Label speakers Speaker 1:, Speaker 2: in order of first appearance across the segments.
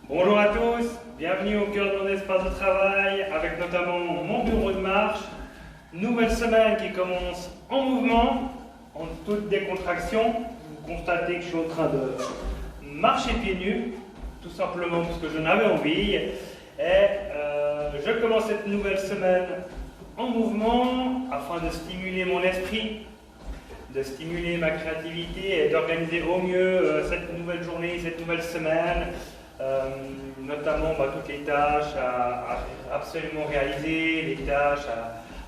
Speaker 1: Bonjour à tous, bienvenue au cœur de mon espace de travail avec notamment mon bureau de marche. Nouvelle semaine qui commence en mouvement, en toute décontraction. Vous constatez que je suis en train de marcher pieds nus, tout simplement parce que j'en avais envie. Je commence cette nouvelle semaine en mouvement afin de stimuler mon esprit, de stimuler ma créativité et d'organiser au mieux cette nouvelle journée, cette nouvelle semaine. Notamment toutes les tâches à absolument réaliser, les tâches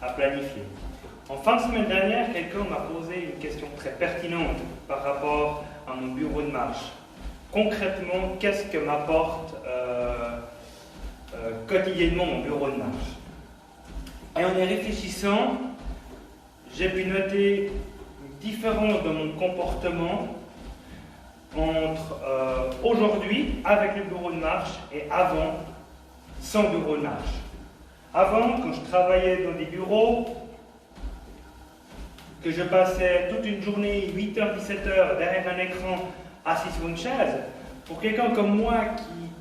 Speaker 1: à planifier. En fin de semaine dernière, quelqu'un m'a posé une question très pertinente par rapport à mon bureau de marche. Concrètement, qu'est-ce que m'apporte quotidiennement mon bureau de marche? Et en y réfléchissant, j'ai pu noter une différence dans mon comportement entre aujourd'hui avec le bureau de marche et avant sans bureau de marche. Avant, quand je travaillais dans des bureaux, que je passais toute une journée, 8h, 17h, derrière un écran, assis sur une chaise, pour quelqu'un comme moi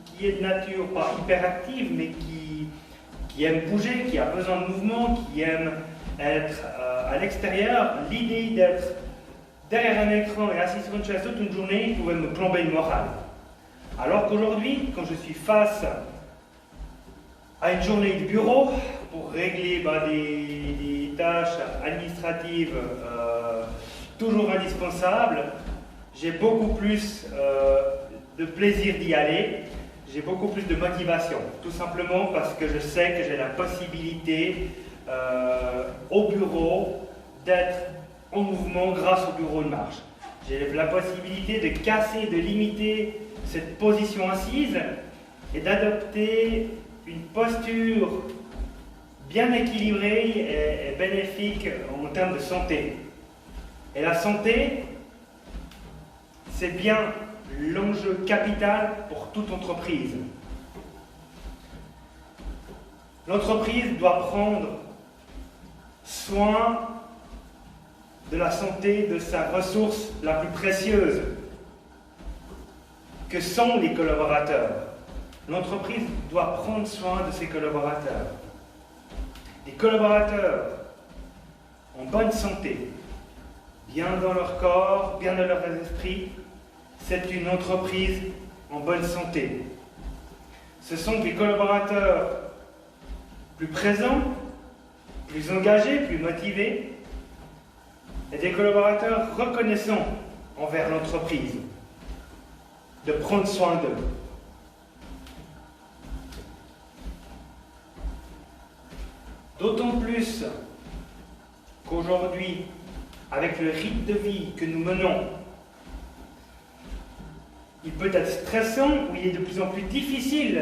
Speaker 1: qui est de nature pas hyperactive, mais qui aime bouger, qui a besoin de mouvement, qui aime être à l'extérieur, l'idée d'être derrière un écran et assis sur une chaise toute une journée pouvait me plomber le moral. Alors qu'aujourd'hui, quand je suis face à une journée de bureau pour régler des tâches administratives toujours indispensables, j'ai beaucoup plus de plaisir d'y aller, j'ai beaucoup plus de motivation, tout simplement parce que je sais que j'ai la possibilité au bureau d'être en mouvement grâce au bureau de marche. J'ai la possibilité de casser, de limiter cette position assise et d'adopter une posture bien équilibrée et bénéfique en termes de santé. Et la santé, c'est bien l'enjeu capital pour toute entreprise. L'entreprise doit prendre soin de la santé de sa ressource la plus précieuse, que sont les collaborateurs. L'entreprise doit prendre soin de ses collaborateurs. Les collaborateurs en bonne santé, bien dans leur corps, bien dans leur esprit, c'est une entreprise en bonne santé. Ce sont des collaborateurs plus présents, plus engagés, plus motivés, et des collaborateurs reconnaissants envers l'entreprise, de prendre soin d'eux. D'autant plus qu'aujourd'hui, avec le rythme de vie que nous menons, il peut être stressant ou il est de plus en plus difficile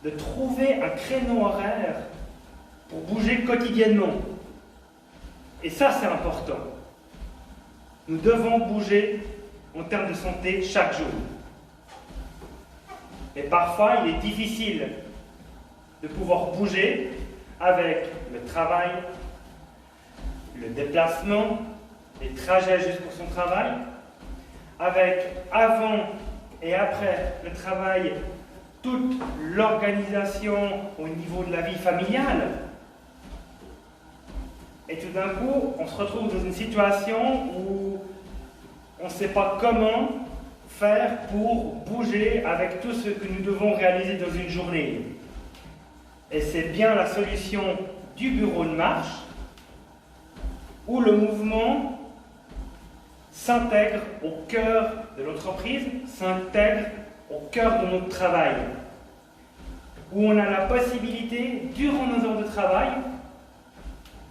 Speaker 1: de trouver un créneau horaire pour bouger quotidiennement. Et ça, c'est important. Nous devons bouger en termes de santé chaque jour. Et parfois, il est difficile de pouvoir bouger avec le travail, le déplacement, les trajets juste pour son travail, avec avant et après le travail, toute l'organisation au niveau de la vie familiale. Et tout d'un coup, on se retrouve dans une situation où on ne sait pas comment faire pour bouger avec tout ce que nous devons réaliser dans une journée. Et c'est bien la solution du bureau de marche, où le mouvement s'intègre au cœur de l'entreprise, s'intègre au cœur de notre travail, où on a la possibilité, durant nos heures de travail,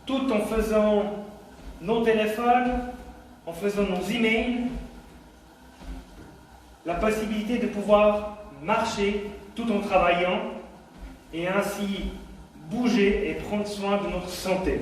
Speaker 1: tout en faisant nos téléphones, en faisant nos emails, la possibilité de pouvoir marcher tout en travaillant et ainsi bouger et prendre soin de notre santé.